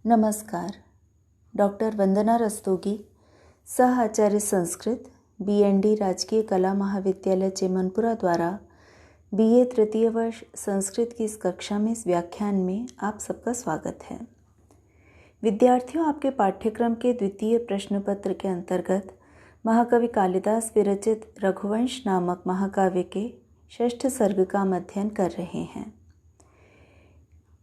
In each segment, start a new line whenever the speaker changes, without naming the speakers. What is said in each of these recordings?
नमस्कार। डॉक्टर वंदना रस्तोगी, सह आचार्य संस्कृत, BND राजकीय कला महाविद्यालय चेमनपुरा द्वारा BA तृतीय वर्ष संस्कृत की इस कक्षा में इस व्याख्यान में आप सबका स्वागत है। विद्यार्थियों, आपके पाठ्यक्रम के द्वितीय प्रश्न पत्र के अंतर्गत महाकवि कालिदास विरचित रघुवंश नामक महाकाव्य के षष्ठ सर्ग का हम अध्ययन कर रहे हैं,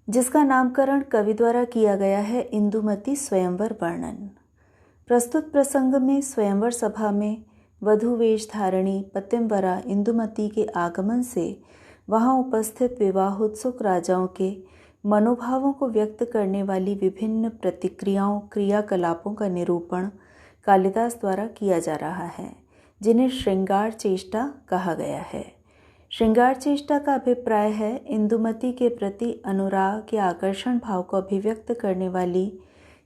जिसका नामकरण कवि द्वारा किया गया है इंदुमती स्वयंवर वर्णन। प्रस्तुत प्रसंग में स्वयंवर सभा में वधू वेश धारणी पतिंवरा इंदुमती के आगमन से वहां उपस्थित विवाहोत्सुक राजाओं के मनोभावों को व्यक्त करने वाली विभिन्न प्रतिक्रियाओं क्रियाकलापों का निरूपण कालिदास द्वारा किया जा रहा है, जिन्हें श्रृंगार चेष्टा कहा गया है। श्रृंगार चेष्टा का अभिप्राय है इंदुमती के प्रति अनुराग या आकर्षण भाव को अभिव्यक्त करने वाली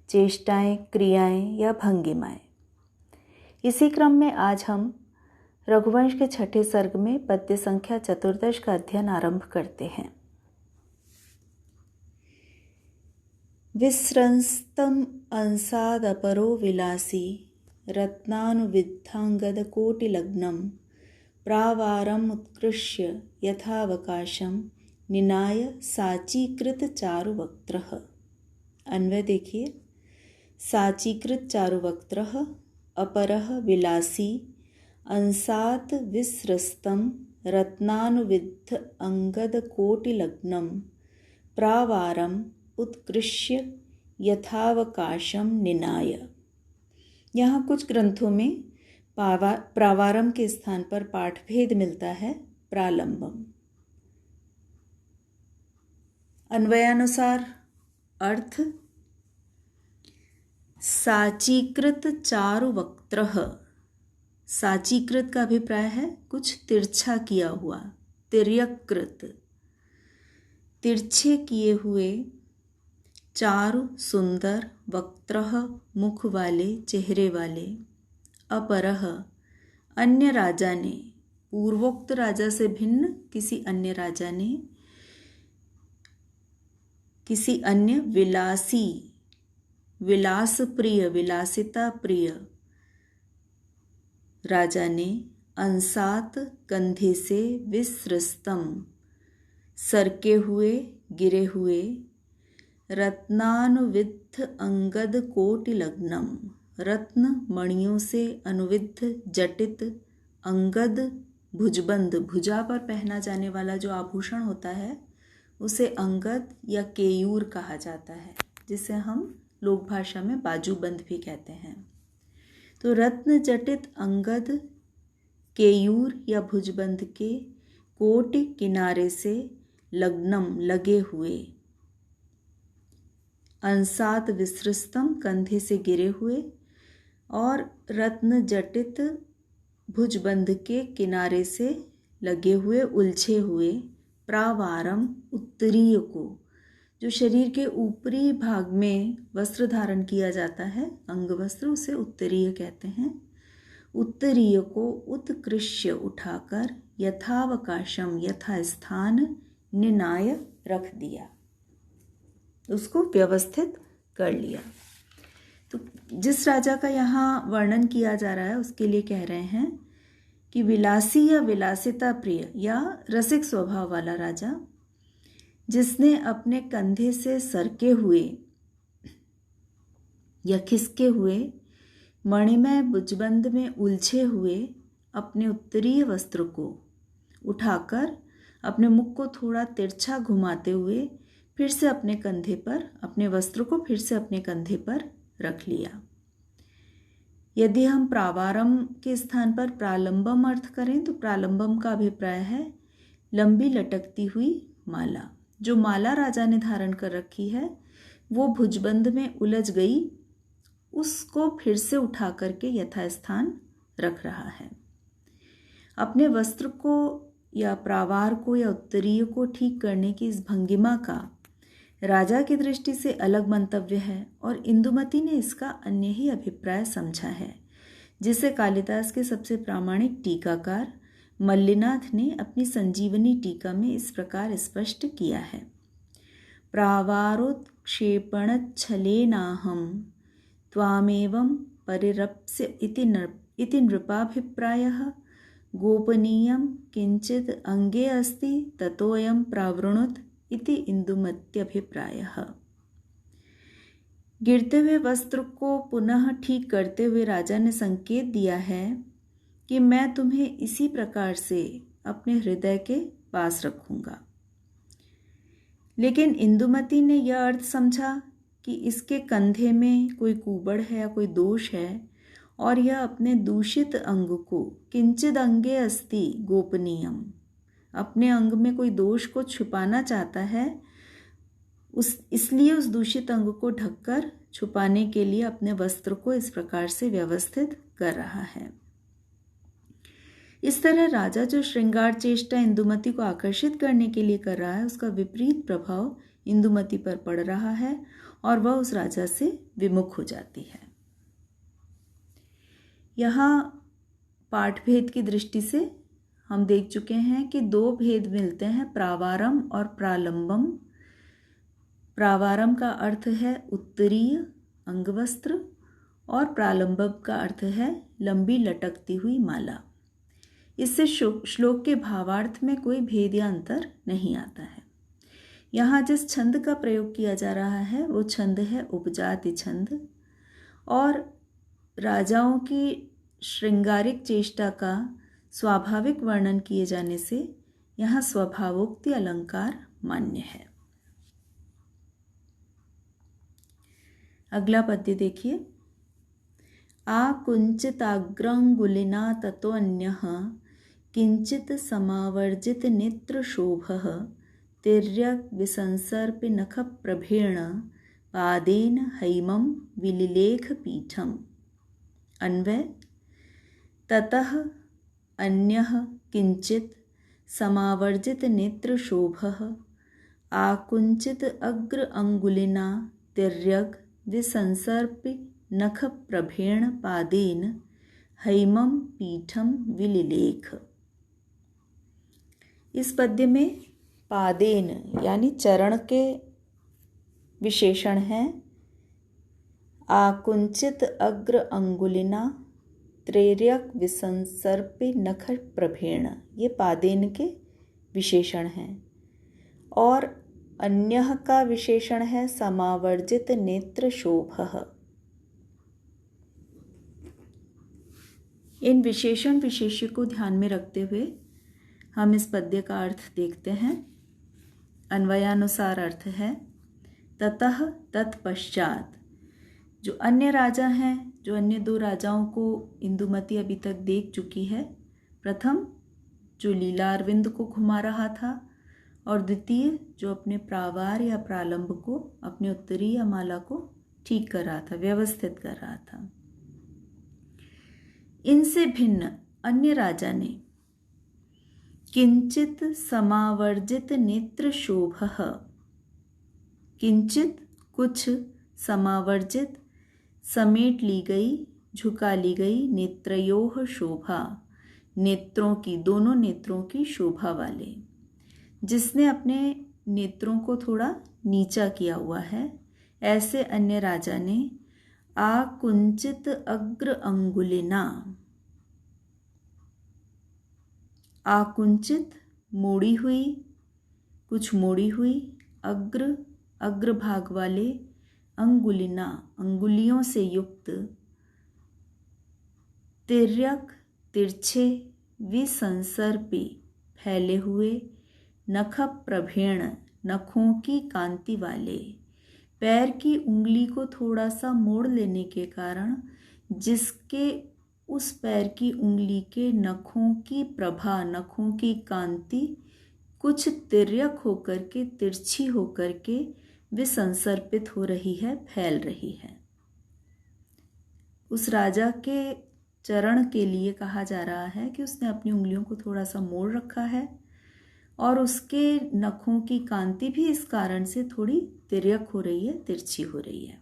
चेष्टाएं, क्रियाएं या भंगिमाएं। इसी क्रम में आज हम रघुवंश के छठे सर्ग में पद्य संख्या 14 का अध्ययन आरंभ करते हैं। विस्रंस्तम अंसादपरो विलासी रत्नानुविद्धांगद कोटिलग्नम प्रावारम उत्कृष्य यथावकाशम निनाय साचीकृत चारुवक्त्रः। अन्वय देखिए। साचीकृत चारुवक्त्रः अपरः विलासी अंसात् विस्रस्तं रत्नानुविद्ध अंगद कोटिलग्नम प्रावारम उत्कृष्य यथावकाशम निनाय। यहाँ कुछ ग्रंथों में प्रावारम के स्थान पर पाठभेद मिलता है प्रालंबम। अन्वयानुसार अर्थ साचीकृत चारुवक्त्रः। साचीकृत का अभिप्राय है कुछ तिरछा किया हुआ, तिर्यकृत, तिरछे किए हुए, चारु सुंदर, वक्त्रः मुख वाले, चेहरे वाले, अपरह अन्य राजा ने, पूर्वोक्त राजा से भिन्न किसी अन्य राजा ने, किसी अन्य विलासी, विलास प्रिय, विलासिता प्रिय राजा ने अंसात कंधे से विस्रस्तम सरके हुए, गिरे हुए, रत्नानुविद्ध अंगद कोटिलग्नम रत्न मणियों से अनुविद्ध जटित अंगद भुजबंद, भुजा पर पहना जाने वाला जो आभूषण होता है उसे अंगद या केयूर कहा जाता है, जिसे हम लोक भाषा में बाजूबंद भी कहते हैं। तो रत्न जटित अंगद केयूर या भुजबंद के कोटि किनारे से लग्नम लगे हुए, अंसात विसृस्तम कंधे से गिरे हुए, और रत्न जटित भुजबंध के किनारे से लगे हुए, उलझे हुए, प्रावारम उत्तरीय को, जो शरीर के ऊपरी भाग में वस्त्र धारण किया जाता है, अंग वस्त्र, उसे उत्तरीय कहते हैं। उत्तरीय को उत्कृष्य उठाकर यथावकाशम यथास्थान निनाय रख दिया, उसको व्यवस्थित कर लिया। तो जिस राजा का यहाँ वर्णन किया जा रहा है उसके लिए कह रहे हैं कि विलासी या विलासिता प्रिय या रसिक स्वभाव वाला राजा, जिसने अपने कंधे से सरके हुए या खिसके हुए, मणिमय भुजबंद में उलझे हुए अपने उत्तरीय वस्त्र को उठाकर अपने मुख को थोड़ा तिरछा घुमाते हुए फिर से अपने कंधे पर, अपने वस्त्र को फिर से अपने कंधे पर रख लिया। यदि हम प्रावारम के स्थान पर प्रालंबम अर्थ करें तो प्रालंबम का अभिप्राय है लंबी लटकती हुई माला। जो माला राजा ने धारण कर रखी है वो भुजबंद में उलझ गई, उसको फिर से उठा करके यथास्थान रख रहा है। अपने वस्त्र को या प्रावार को या उत्तरीय को ठीक करने की इस भंगिमा का राजा की दृष्टि से अलग मंतव्य है और इंदुमती ने इसका अन्य ही अभिप्राय समझा है, जिसे कालिदास के सबसे प्रामाणिक टीकाकार मल्लिनाथ ने अपनी संजीवनी टीका में इस प्रकार स्पष्ट किया है। क्षेपणच्छलेनाहं त्वामेवं परिरप्स्य इति नृपाभिप्रायः। गोपनीयं किंचित अंगे अस्ति ततोऽयं प्रावृणुत इति इंदुमत्यभिप्रायः। गिरते हुए वस्त्र को पुनः ठीक करते हुए राजा ने संकेत दिया है कि मैं तुम्हें इसी प्रकार से अपने हृदय के पास रखूंगा। लेकिन इंदुमती ने यह अर्थ समझा कि इसके कंधे में कोई कुबड़ है या कोई दोष है और यह अपने दूषित अंग को किंचिद अंगे अस्ति गोपनीयम, अपने अंग में कोई दोष को छुपाना चाहता है, इसलिए उस दूषित अंग को ढककर छुपाने के लिए अपने वस्त्र को इस प्रकार से व्यवस्थित कर रहा है। इस तरह राजा जो श्रृंगार चेष्टा इंदुमती को आकर्षित करने के लिए कर रहा है, उसका विपरीत प्रभाव इंदुमती पर पड़ रहा है और वह उस राजा से विमुख हो जाती है। यहाँ पाठभेद की दृष्टि से हम देख चुके हैं कि दो भेद मिलते हैं, प्रावारम और प्रालंबम। प्रावारम का अर्थ है उत्तरीय अंगवस्त्र और प्रालंबम का अर्थ है लंबी लटकती हुई माला। इससे श्लोक के भावार्थ में कोई भेद या अंतर नहीं आता है। यहाँ जिस छंद का प्रयोग किया जा रहा है वो छंद है उपजाति छंद और राजाओं की श्रृंगारिक चेष्टा का स्वाभाविक वर्णन किए जाने से यहाँ स्वभावोक्ति अलंकार मान्य है। अगला पद्य देखिए। आकुंचिताग्रांगुलिना ततोऽन्यः किंचित समावर्जित नेत्र शोभः तिर्यक् विसंसर्प्य नख प्रभेण पादेन हैमं विलिलेख पीठम्। अन्वय। ततः अन्यः किंचित समावर्जित नेत्र शोभः आकुंचित अग्र अंगुलिना तिर्यक् विसंसर्प्य नख प्रभेण पादेन हैमं पीठम विलिलेख। इस पद्य में पादेन यानी चरण के विशेषण हैं। आकुंचित अग्र अंगुलिना त्रैर्यक विसंसर्प्य नख प्रभेण, ये पादेन के विशेषण हैं। और अन्यः का विशेषण है समावर्जित नेत्र शोभः। इन विशेषण विशेष्य को ध्यान में रखते हुए हम इस पद्य का अर्थ देखते हैं। अन्वयानुसार अर्थ है ततः तत्पश्चात। जो अन्य राजा हैं, जो अन्य दो राजाओं को इंदुमती अभी तक देख चुकी है, प्रथम जो लीला अरविंद को घुमा रहा था और द्वितीय जो अपने प्रावार या प्रालंब को, अपने उत्तरी या माला को ठीक कर रहा था, व्यवस्थित कर रहा था। इनसे भिन्न अन्य राजा ने किंचित समावर्जित नेत्र शोभः, किंचित कुछ, समावर्जित समेट ली गई, झुका ली गई, नेत्रयोः शोभा, नेत्रों की, दोनों नेत्रों की शोभा वाले, जिसने अपने नेत्रों को थोड़ा नीचा किया हुआ है, ऐसे अन्य राजा ने आकुंचित अग्र अंगुलिना, आकुंचित मोड़ी हुई, कुछ मोड़ी हुई, अग्र भाग वाले, अंगुलिना अंगुलियों से युक्त, तिर्यक तिरछे, विसंसर्पी फैले हुए, नख प्रभेण नखों की कांति वाले, पैर की उंगली को थोड़ा सा मोड़ लेने के कारण जिसके उस पैर की उंगली के नखों की प्रभा, नखों की कांति कुछ तिर्यक होकर के, तिरछी होकर के विसंसर्पित हो रही है, फैल रही है। उस राजा के चरण के लिए कहा जा रहा है कि उसने अपनी उंगलियों को थोड़ा सा मोड़ रखा है और उसके नखों की कांति भी इस कारण से थोड़ी तिर्यक हो रही है, तिरछी हो रही है।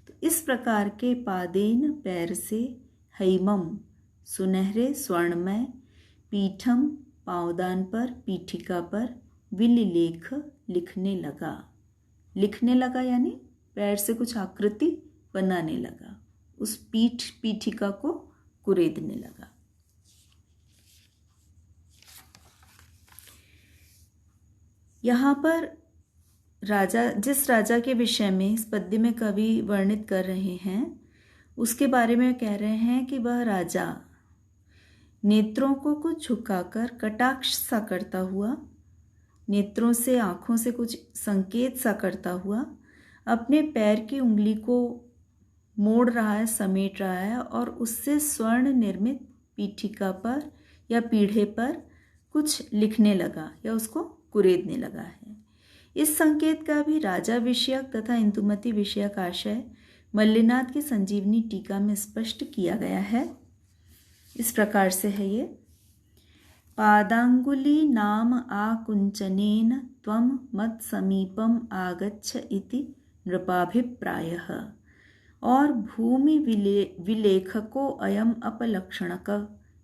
तो इस प्रकार के पादेन पैर से, हैमम सुनहरे स्वर्णमय, पीठम पावदान पर, पीठिका पर, विलिलेख लिखने लगा। लिखने लगा, यानी पैर से कुछ आकृति बनाने लगा, उस पीठिका को कुरेदने लगा। यहाँ पर राजा, जिस राजा के विषय में इस पद्य में कवि वर्णित कर रहे हैं, उसके बारे में कह रहे हैं कि वह राजा नेत्रों को कुछ झुकाकर कटाक्ष सा करता हुआ, नेत्रों से, आँखों से कुछ संकेत सा करता हुआ अपने पैर की उंगली को मोड़ रहा है, समेट रहा है और उससे स्वर्ण निर्मित पीठिका पर या पीढ़े पर कुछ लिखने लगा या उसको कुरेदने लगा है। इस संकेत का भी राजा विषयक तथा इंदुमती विषयक आशय मल्लिनाथ की संजीवनी टीका में स्पष्ट किया गया है। इस प्रकार से है ये: पादांगुली नाम आकुंचनेन त्वं मत् समीपम आगच्छ इति नृपाभिप्रायः और भूमि विलेखको अयम अपलक्षणक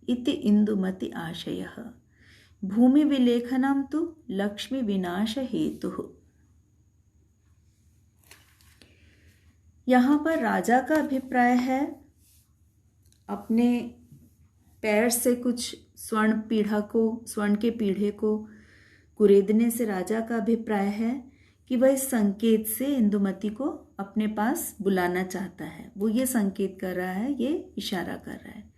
इति इंदुमति आशयः। भूमि विलेखनम तु लक्ष्मी विनाश हेतुः। यहाँ पर राजा का अभिप्राय है, अपने पैर से कुछ स्वर्ण के पीढ़े को कुरेदने से राजा का अभिप्राय है कि वह इस संकेत से इंदुमती को अपने पास बुलाना चाहता है। वो ये संकेत कर रहा है, ये इशारा कर रहा है।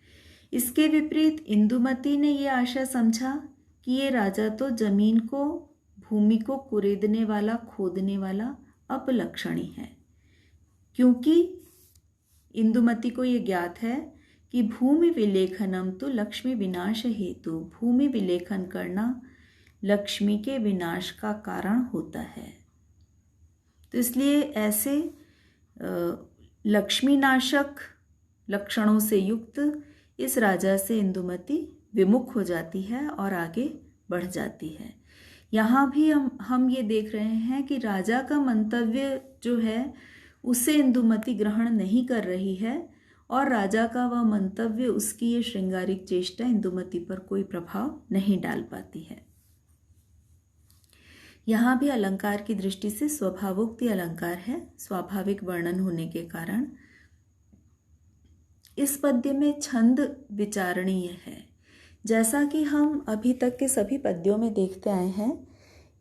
इसके विपरीत इंदुमती ने ये आशा समझा कि ये राजा तो जमीन को, भूमि को कुरेदने वाला, खोदने वाला अपलक्षणी है, क्योंकि इंदुमती को ये ज्ञात है कि भूमि विलेखनम तो लक्ष्मी विनाश हेतु, भूमि विलेखन करना लक्ष्मी के विनाश का कारण होता है। तो इसलिए ऐसे लक्ष्मी नाशक लक्षणों से युक्त इस राजा से इंदुमती विमुख हो जाती है और आगे बढ़ जाती है। यहाँ भी हम ये देख रहे हैं कि राजा का मंतव्य जो है उसे इंदुमती ग्रहण नहीं कर रही है और राजा का वह मंतव्य, उसकी ये श्रृंगारिक चेष्टा इंदुमती पर कोई प्रभाव नहीं डाल पाती है। यहाँ भी अलंकार की दृष्टि से स्वभावोक्ति अलंकार है, स्वाभाविक वर्णन होने के कारण। इस पद्य में छंद विचारणीय है। जैसा कि हम अभी तक के सभी पद्यों में देखते आए हैं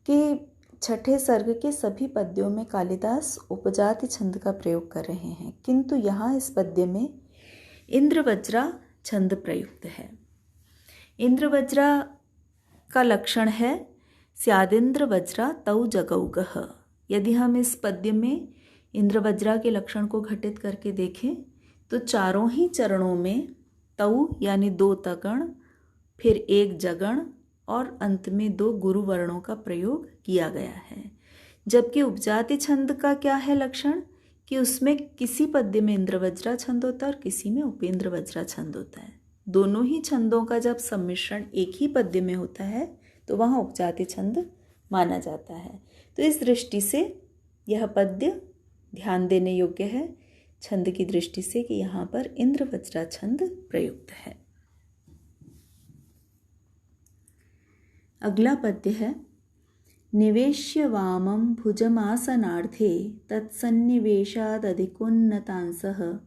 कि छठे सर्ग के सभी पद्यों में कालिदास उपजाति छंद का प्रयोग कर रहे हैं, किंतु यहाँ इस पद्य में इंद्रवज्रा छंद प्रयुक्त है। इंद्रवज्रा का लक्षण है स्यादिंद्र वज्रा तौ जगौगः। यदि हम इस पद्य में इंद्रवज्रा के लक्षण को घटित करके देखें तो चारों ही चरणों में तौ यानी 2 तगण, फिर 1 जगण और अंत में 2 गुरु वर्णों का प्रयोग किया गया है। जबकि उपजाति छंद का क्या है लक्षण कि उसमें किसी पद्य में इंद्रवज्रा छंद होता है और किसी में उपेंद्र वज्रा छंद होता है। दोनों ही छंदों का जब सम्मिश्रण एक ही पद्य में होता है तो वहाँ उपजाति छंद माना जाता है। तो इस दृष्टि से यह पद्य ध्यान देने योग्य है छंद की दृष्टि से कि यहाँ पर इंद्रवज्रा छंद प्रयुक्त है। अगला पद्य है निवेश्य वामं भुजमासनार्थे तत्सन्निवेशादधिकोन्नतांसः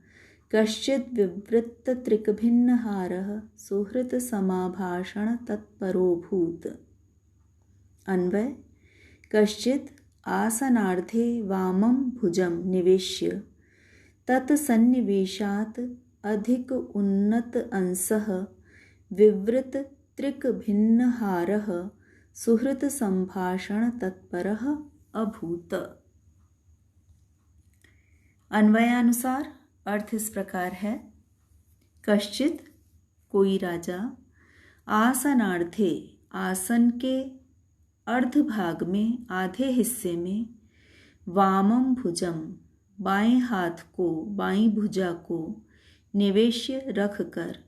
कश्चिद् विवृत्तत्रिकभिन्नहारः सुहृत् समाभाषण तत्परोऽभूत्। अन्वय: कश्चित् आसनार्थे वामं भुजं निवेश्य तत्सन्निवेशात् अधिक उन्नत अंशः विवृत त्रिक भिन्नहारः सुहृत संभाषण तत्परः अभूत। अन्वयानुसार अर्थ इस प्रकार है: कश्चित कोई राजा, आसनार्थे आसन के अर्ध भाग में, आधे हिस्से में, वामम भुजम बाएं हाथ को, बाईं भुजा को, निवेश्य रख कर,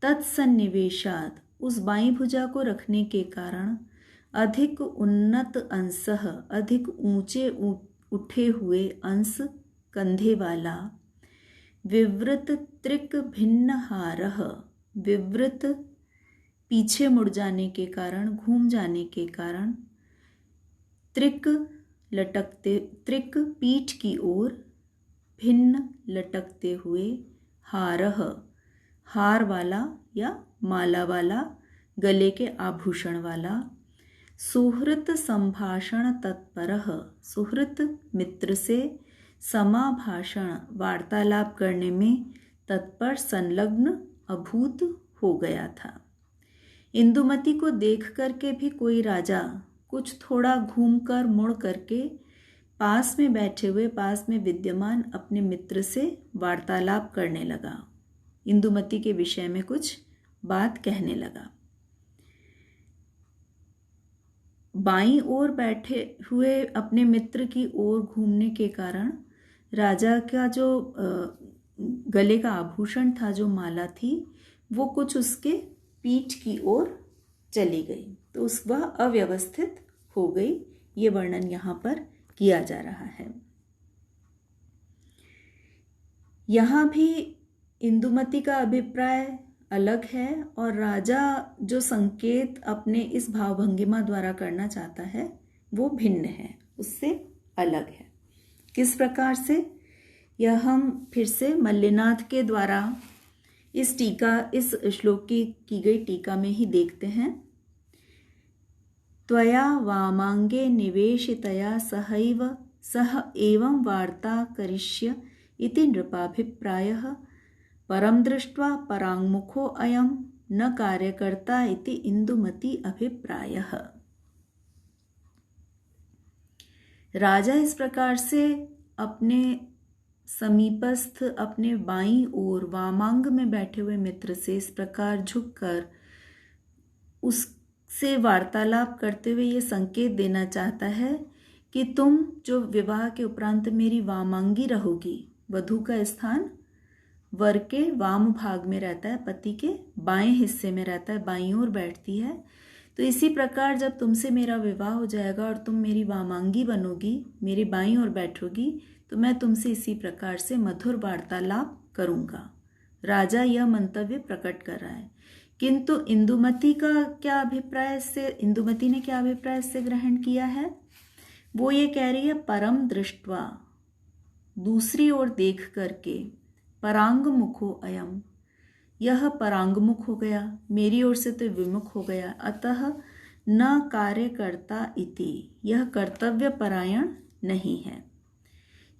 तत्सन्निवेशात उस बाईं भुजा को रखने के कारण, अधिक उन्नत अंशः अधिक ऊंचे उठे हुए अंश कंधे वाला, विवृत त्रिक भिन्नहारः विवृत पीछे मुड़ जाने के कारण, घूम जाने के कारण, त्रिक लटकते त्रिक पीठ की ओर, भिन्न लटकते हुए, हारह हार वाला या माला वाला, गले के आभूषण वाला, सुहृत संभाषण तत्परः सुहृत मित्र से समाभाषण वार्तालाप करने में तत्पर संलग्न अभूत हो गया था। इंदुमती को देख करके भी कोई राजा कुछ थोड़ा घूमकर मुड़ करके पास में बैठे हुए, पास में विद्यमान अपने मित्र से वार्तालाप करने लगा, इंदुमती के विषय में कुछ बात कहने लगा। बाईं ओर बैठे हुए अपने मित्र की ओर घूमने के कारण राजा का जो गले का आभूषण था, जो माला थी, वो कुछ उसके पीठ की ओर चली गई, तो वह अव्यवस्थित हो गई। ये वर्णन यहाँ पर किया जा रहा है। यहाँ भी इंदुमती का अभिप्राय अलग है और राजा जो संकेत अपने इस भावभंगिमा द्वारा करना चाहता है वो भिन्न है, उससे अलग है। किस प्रकार से, यह हम फिर से मल्लिनाथ के द्वारा इस श्लोक की गई टीका में ही देखते हैं। त्वया वामांगे निवेशितया सह एवं वार्ता करिष्य इति नृपाभिप्रायः, परम दृष्ट्वा पराङ्मुखो अयं न कार्यकर्ता इति इंदुमती अभिप्रायः। राजा इस प्रकार से अपने समीपस्थ, अपने बाईं ओर वामांग में बैठे हुए मित्र से इस प्रकार झुककर उससे वार्तालाप करते हुए ये संकेत देना चाहता है कि तुम जो विवाह के उपरांत मेरी वामांगी रहोगी, वधू का स्थान वर के वाम भाग में रहता है, पति के बाएं हिस्से में रहता है, बाईं ओर बैठती है। तो इसी प्रकार जब तुमसे मेरा विवाह हो जाएगा और तुम मेरी वामांगी बनोगी, मेरी बाईं ओर बैठोगी, तो मैं तुमसे इसी प्रकार से मधुर वार्तालाप करूंगा। राजा यह मंतव्य प्रकट कर रहा है। किंतु इंदुमती का क्या अभिप्राय से, इंदुमती ने क्या अभिप्राय से ग्रहण किया है? वो ये कह रही है परम दृष्ट्वा, दूसरी ओर देख करके, परांग मुखो अयम, यह परांगमुख हो गया, मेरी ओर से तो विमुख हो गया, अतः न कार्यकर्ता इति, यह कर्तव्य परायण नहीं है।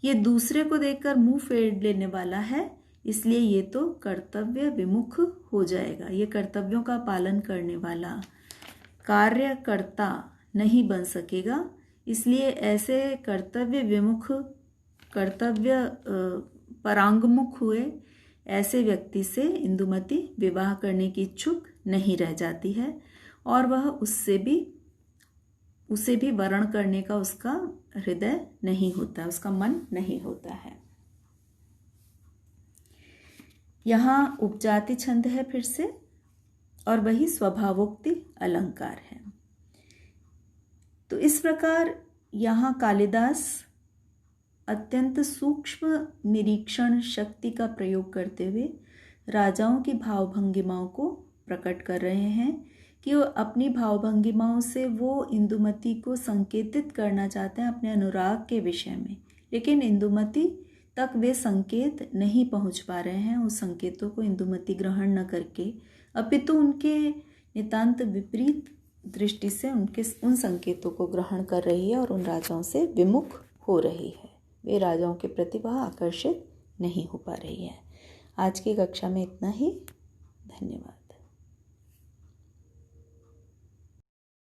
ये दूसरे को देखकर मुंह फेर लेने वाला है, इसलिए ये तो कर्तव्य विमुख हो जाएगा, ये कर्तव्यों का पालन करने वाला कार्यकर्ता नहीं बन सकेगा। इसलिए ऐसे कर्तव्य विमुख, कर्तव्य परांगमुख हुए ऐसे व्यक्ति से इंदुमती विवाह करने की इच्छुक नहीं रह जाती है और वह उसे भी वरण करने का उसका हृदय नहीं होता, उसका मन नहीं होता है। यहाँ उपजाति छंद है फिर से, और वही स्वभावोक्ति अलंकार है। तो इस प्रकार यहाँ कालिदास अत्यंत सूक्ष्म निरीक्षण शक्ति का प्रयोग करते हुए राजाओं की भावभंगिमाओं को प्रकट कर रहे हैं कि वो अपनी भावभंगिमाओं से वो इंदुमती को संकेतित करना चाहते हैं अपने अनुराग के विषय में, लेकिन इंदुमती तक वे संकेत नहीं पहुंच पा रहे हैं। उस संकेतों को इंदुमती ग्रहण न करके अपितु उनके नितांत विपरीत दृष्टि से उन संकेतों को ग्रहण कर रही है और उन राजाओं से विमुख हो रही है। वे राजाओं के प्रति वह आकर्षित नहीं हो पा रही है। आज की कक्षा में इतना ही। धन्यवाद।